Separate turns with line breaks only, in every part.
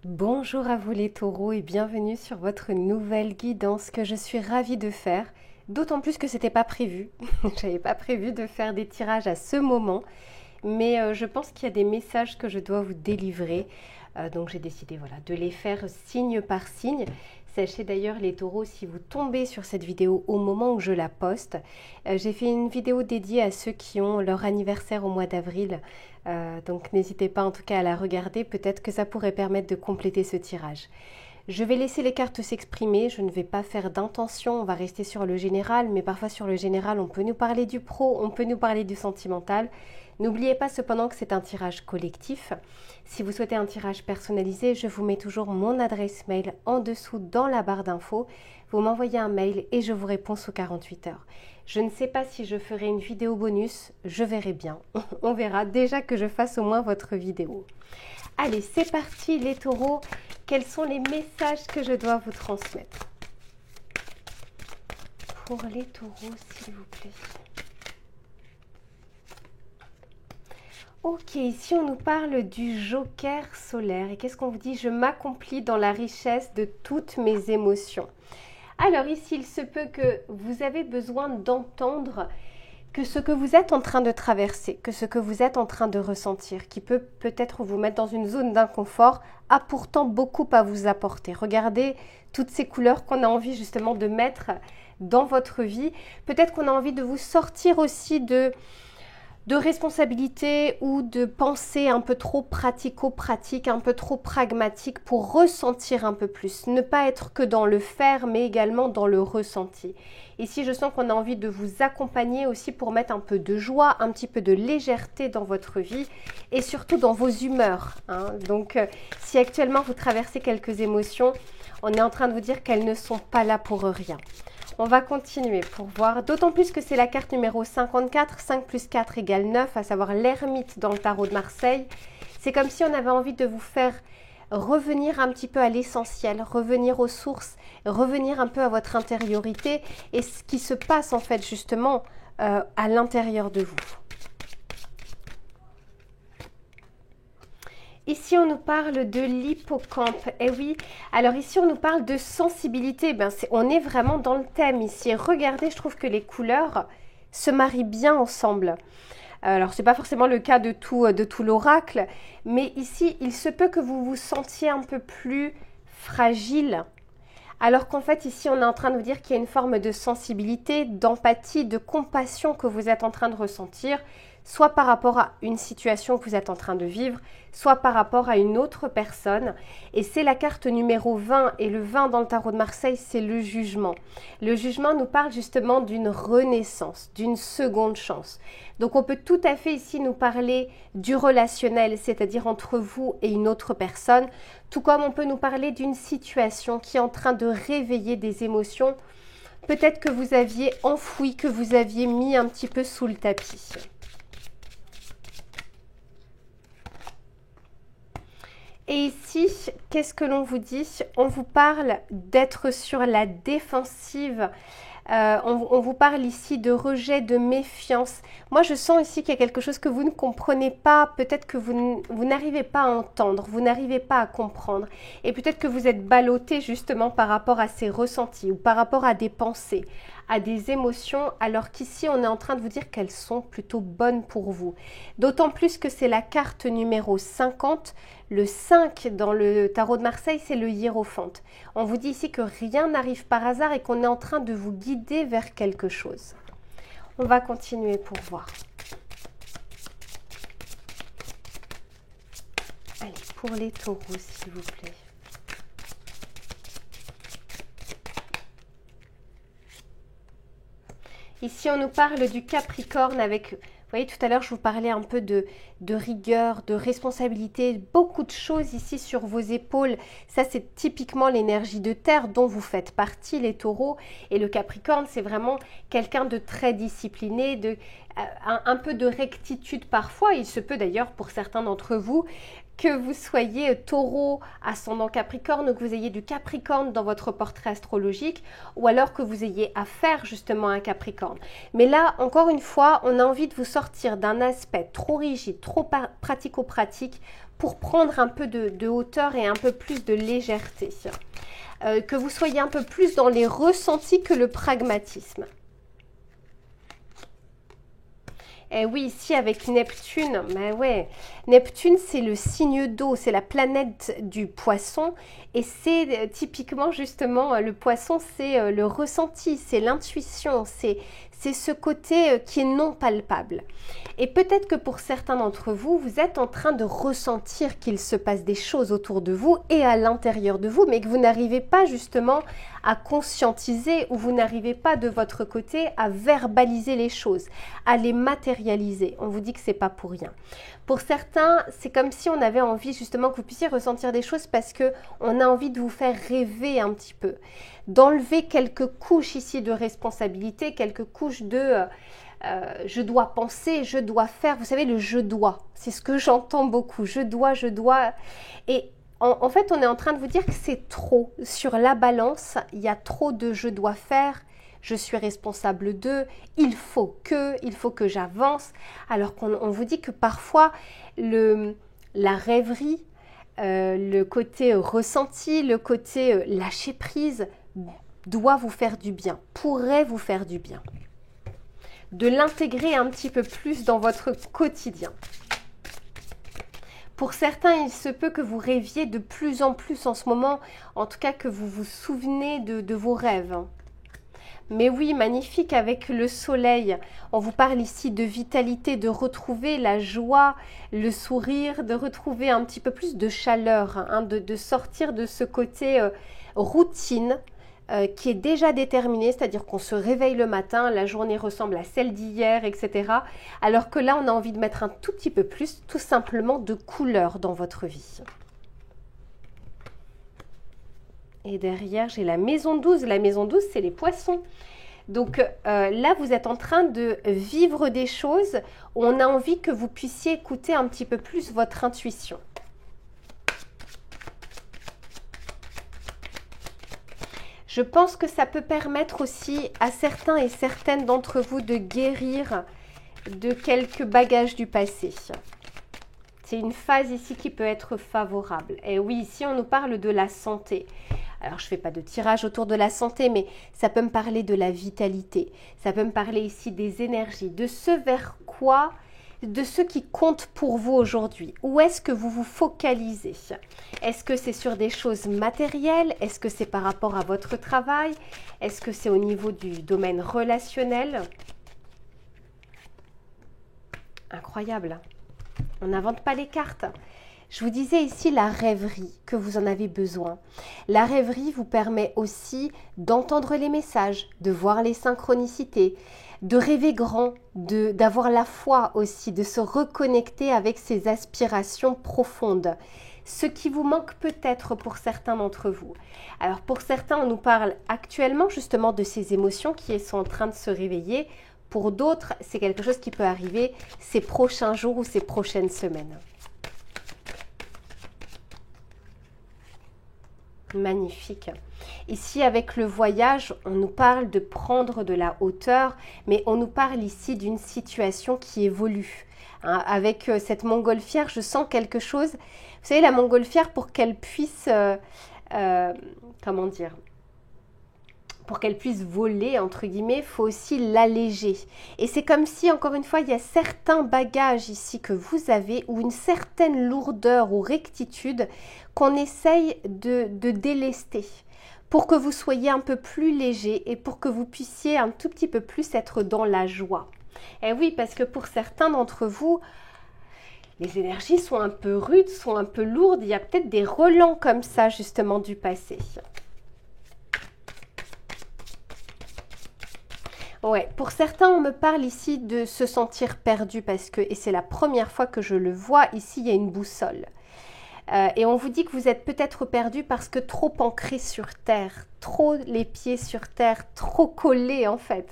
Bonjour à vous les taureaux et bienvenue sur votre nouvelle guidance que je suis ravie de faire. D'autant plus que c'était pas prévu. J'avais pas prévu de faire des tirages à ce moment. Mais je pense qu'il y a des messages que je dois vous délivrer. Donc j'ai décidé voilà, de les faire signe par signe. Sachez d'ailleurs les taureaux, si vous tombez sur cette vidéo au moment où je la poste, j'ai fait une vidéo dédiée à ceux qui ont leur anniversaire au mois d'avril. Donc n'hésitez pas en tout cas à la regarder, peut-être que ça pourrait permettre de compléter ce tirage. Je vais laisser les cartes s'exprimer, je ne vais pas faire d'intention, on va rester sur le général, mais parfois sur le général on peut nous parler du pro, on peut nous parler du sentimental. N'oubliez pas cependant que c'est un tirage collectif. Si vous souhaitez un tirage personnalisé, je vous mets toujours mon adresse mail en dessous dans la barre d'infos. Vous m'envoyez un mail et je vous réponds sous 48 heures. Je ne sais pas si je ferai une vidéo bonus, je verrai bien. On verra déjà que je fasse au moins votre vidéo. Allez, c'est parti les taureaux. Quels sont les messages que je dois vous transmettre? Pour les taureaux, s'il vous plaît. Ok, ici on nous parle du joker solaire. Et qu'est-ce qu'on vous dit? Je m'accomplis dans la richesse de toutes mes émotions. Alors ici, il se peut que vous avez besoin d'entendre que ce que vous êtes en train de traverser, que ce que vous êtes en train de ressentir, qui peut peut-être vous mettre dans une zone d'inconfort, a pourtant beaucoup à vous apporter. Regardez toutes ces couleurs qu'on a envie justement de mettre dans votre vie. Peut-être qu'on a envie de vous sortir aussi de responsabilité ou de pensée un peu trop pratico-pratique, un peu trop pragmatique pour ressentir un peu plus. Ne pas être que dans le faire, mais également dans le ressenti. Ici, je sens qu'on a envie de vous accompagner aussi pour mettre un peu de joie, un petit peu de légèreté dans votre vie et surtout dans vos humeurs. Donc, si actuellement vous traversez quelques émotions, on est en train de vous dire qu'elles ne sont pas là pour rien. On va continuer pour voir, d'autant plus que c'est la carte numéro 54, 5 plus 4 égale 9, à savoir l'ermite dans le tarot de Marseille. C'est comme si on avait envie de vous faire revenir un petit peu à l'essentiel, revenir aux sources, revenir un peu à votre intériorité et ce qui se passe en fait justement à l'intérieur de vous. Ici, on nous parle de l'hippocampe. Eh oui, alors ici, on nous parle de sensibilité. On est vraiment dans le thème ici. Regardez, je trouve que les couleurs se marient bien ensemble. Alors, ce n'est pas forcément le cas de tout l'oracle, mais ici, il se peut que vous vous sentiez un peu plus fragile. Alors qu'en fait, ici, on est en train de vous dire qu'il y a une forme de sensibilité, d'empathie, de compassion que vous êtes en train de ressentir, soit par rapport à une situation que vous êtes en train de vivre, soit par rapport à une autre personne. Et c'est la carte numéro 20, et le 20 dans le tarot de Marseille, c'est le jugement. Le jugement nous parle justement d'une renaissance, d'une seconde chance. Donc on peut tout à fait ici nous parler du relationnel, c'est-à-dire entre vous et une autre personne, tout comme on peut nous parler d'une situation qui est en train de réveiller des émotions, peut-être que vous aviez enfoui, que vous aviez mis un petit peu sous le tapis. Et ici, qu'est-ce que l'on vous dit? On vous parle d'être sur la défensive. On vous parle ici de rejet, de méfiance. Moi, je sens ici qu'il y a quelque chose que vous ne comprenez pas. Peut-être que vous n'arrivez pas à entendre, vous n'arrivez pas à comprendre. Et peut-être que vous êtes ballotté justement par rapport à ces ressentis ou par rapport à des pensées, à des émotions, alors qu'ici, on est en train de vous dire qu'elles sont plutôt bonnes pour vous. D'autant plus que c'est la carte numéro 50. Le 5 dans le tarot de Marseille, c'est le hiérophante. On vous dit ici que rien n'arrive par hasard et qu'on est en train de vous guider vers quelque chose. On va continuer pour voir. Allez, pour les taureaux, s'il vous plaît. Ici, on nous parle du Capricorne avec... Vous voyez, tout à l'heure, je vous parlais un peu de rigueur, de responsabilité, beaucoup de choses ici sur vos épaules. Ça, c'est typiquement l'énergie de terre dont vous faites partie, les taureaux. Et le Capricorne, c'est vraiment quelqu'un de très discipliné, un peu de rectitude parfois. Il se peut d'ailleurs, pour certains d'entre vous, que vous soyez taureau ascendant Capricorne ou que vous ayez du Capricorne dans votre portrait astrologique ou alors que vous ayez affaire justement à un Capricorne. Mais là, encore une fois, on a envie de vous sortir d'un aspect trop rigide, trop pratico-pratique pour prendre un peu de hauteur et un peu plus de légèreté. Que vous soyez un peu plus dans les ressentis que le pragmatisme. Et oui, ici avec Neptune, mais ouais, Neptune c'est le signe d'eau, c'est la planète du poisson et c'est typiquement justement le poisson, c'est le ressenti, c'est l'intuition, c'est ce côté qui est non palpable. Et peut-être que pour certains d'entre vous, vous êtes en train de ressentir qu'il se passe des choses autour de vous et à l'intérieur de vous, mais que vous n'arrivez pas justement à conscientiser ou vous n'arrivez pas de votre côté à verbaliser les choses, à les matérialiser. On vous dit que c'est pas pour rien. Pour certains, c'est comme si on avait envie justement que vous puissiez ressentir des choses parce que on a envie de vous faire rêver un petit peu, d'enlever quelques couches ici de responsabilité, quelques couches de je dois penser, je dois faire. Vous savez, le je dois, c'est ce que j'entends beaucoup. Je dois. Et en fait, on est en train de vous dire que c'est trop. Sur la balance, il y a trop de je dois faire, je suis responsable de, il faut que j'avance. Alors qu'on vous dit que parfois, la rêverie, le côté ressenti, le côté lâcher prise doit vous faire du bien, pourrait vous faire du bien. De l'intégrer un petit peu plus dans votre quotidien. Pour certains, il se peut que vous rêviez de plus en plus en ce moment, en tout cas que vous vous souvenez de vos rêves. Mais oui, magnifique avec le soleil. On vous parle ici de vitalité, de retrouver la joie, le sourire, de retrouver un petit peu plus de chaleur, hein, de sortir de ce côté routine, qui est déjà déterminé, c'est-à-dire qu'on se réveille le matin, la journée ressemble à celle d'hier, etc. Alors que là, on a envie de mettre un tout petit peu plus, tout simplement, de couleur dans votre vie. Et derrière, j'ai la maison 12. La maison 12, c'est les poissons. Donc là, vous êtes en train de vivre des choses où on a envie que vous puissiez écouter un petit peu plus votre intuition. Je pense que ça peut permettre aussi à certains et certaines d'entre vous de guérir de quelques bagages du passé. C'est une phase ici qui peut être favorable. Et oui, ici on nous parle de la santé. Alors je ne fais pas de tirage autour de la santé, mais ça peut me parler de la vitalité. Ça peut me parler ici des énergies, de ce vers quoi, de ce qui compte pour vous aujourd'hui. Où est-ce que vous vous focalisez? Est-ce que c'est sur des choses matérielles? Est-ce que c'est par rapport à votre travail? Est-ce que c'est au niveau du domaine relationnel? Incroyable. On n'invente pas les cartes. Je vous disais ici la rêverie, que vous en avez besoin. La rêverie vous permet aussi d'entendre les messages, de voir les synchronicités, de rêver grand, d'avoir la foi aussi, de se reconnecter avec ses aspirations profondes. Ce qui vous manque peut-être pour certains d'entre vous. Alors pour certains, on nous parle actuellement justement de ces émotions qui sont en train de se réveiller. Pour d'autres, c'est quelque chose qui peut arriver ces prochains jours ou ces prochaines semaines. Magnifique. Ici, avec le voyage, on nous parle de prendre de la hauteur, mais on nous parle ici d'une situation qui évolue. Hein, avec cette montgolfière, je sens quelque chose. Vous savez, la montgolfière, pour qu'elle puisse, comment dire, pour qu'elle puisse voler, entre guillemets, il faut aussi l'alléger. Et c'est comme si, encore une fois, il y a certains bagages ici que vous avez ou une certaine lourdeur ou rectitude qu'on essaye de délester pour que vous soyez un peu plus léger et pour que vous puissiez un tout petit peu plus être dans la joie. Et oui, parce que pour certains d'entre vous, les énergies sont un peu rudes, sont un peu lourdes. Il y a peut-être des relents comme ça, justement, du passé. Ouais, pour certains, on me parle ici de se sentir perdu parce que, et c'est la première fois que je le vois, ici, il y a une boussole. Et on vous dit que vous êtes peut-être perdu parce que trop ancré sur terre, trop les pieds sur terre, trop collé en fait.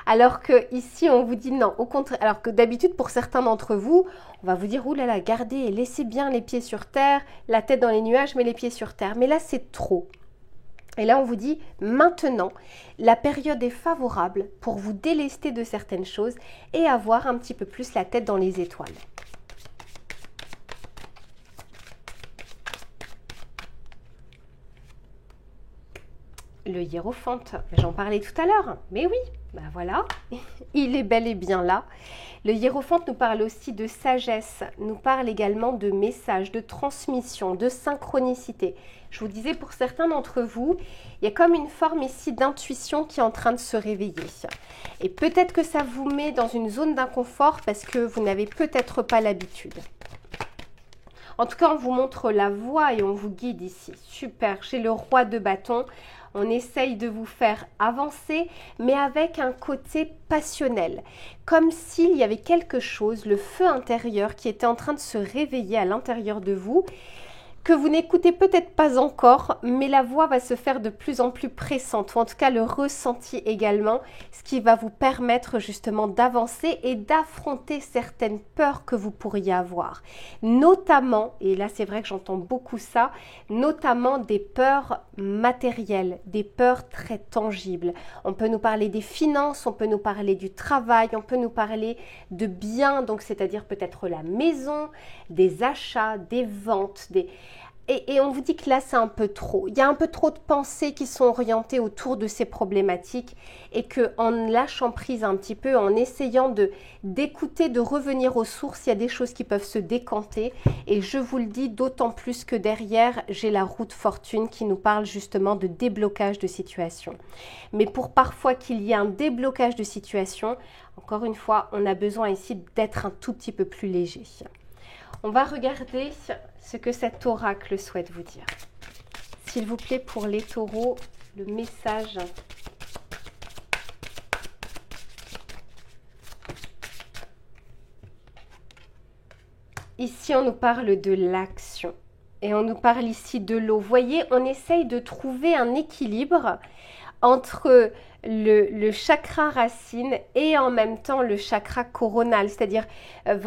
Alors que ici, on vous dit non, au contraire. Alors que d'habitude, pour certains d'entre vous, on va vous dire, oulala, gardez et laissez bien les pieds sur terre, la tête dans les nuages, mais les pieds sur terre. Mais là, c'est trop. Et là, on vous dit, maintenant, la période est favorable pour vous délester de certaines choses et avoir un petit peu plus la tête dans les étoiles. le hiérophante. J'en parlais tout à l'heure, mais oui, ben voilà, il est bel et bien là. Le hiérophante nous parle aussi de sagesse, nous parle également de messages, de transmission, de synchronicité. Je vous disais, pour certains d'entre vous, il y a comme une forme ici d'intuition qui est en train de se réveiller. Et peut-être que ça vous met dans une zone d'inconfort parce que vous n'avez peut-être pas l'habitude. En tout cas, on vous montre la voie et on vous guide ici. Super, j'ai le roi de bâton. On essaye de vous faire avancer, mais avec un côté passionnel. Comme s'il y avait quelque chose, le feu intérieur qui était en train de se réveiller à l'intérieur de vous, que vous n'écoutez peut-être pas encore, mais la voix va se faire de plus en plus pressante, ou en tout cas le ressenti également, ce qui va vous permettre justement d'avancer et d'affronter certaines peurs que vous pourriez avoir. Notamment, et là c'est vrai que j'entends beaucoup ça, notamment des peurs matérielles, des peurs très tangibles. On peut nous parler des finances, on peut nous parler du travail, on peut nous parler de biens, donc c'est-à-dire peut-être la maison, des achats, des ventes, Et on vous dit que là, c'est un peu trop. Il y a un peu trop de pensées qui sont orientées autour de ces problématiques et qu'en lâchant prise un petit peu, en essayant d'écouter, de revenir aux sources, il y a des choses qui peuvent se décanter. Et je vous le dis d'autant plus que derrière, j'ai la roue de fortune qui nous parle justement de déblocage de situation. Mais pour parfois qu'il y ait un déblocage de situation, encore une fois, on a besoin ici d'être un tout petit peu plus léger. On va regarder ce que cet oracle souhaite vous dire. S'il vous plaît, pour les taureaux, le message. Ici, on nous parle de l'action et on nous parle ici de l'eau. Vous voyez, on essaye de trouver un équilibre entre le chakra racine et en même temps le chakra coronal, c'est-à-dire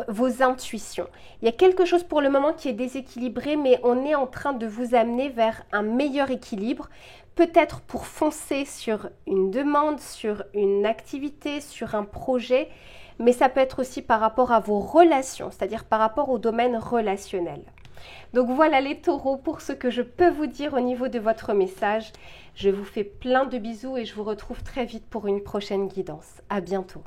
vos intuitions. Il y a quelque chose pour le moment qui est déséquilibré, mais on est en train de vous amener vers un meilleur équilibre, peut-être pour foncer sur une demande, sur une activité, sur un projet, mais ça peut être aussi par rapport à vos relations, c'est-à-dire par rapport au domaine relationnel. Donc voilà les taureaux pour ce que je peux vous dire au niveau de votre message. Je vous fais plein de bisous et je vous retrouve très vite pour une prochaine guidance. À bientôt.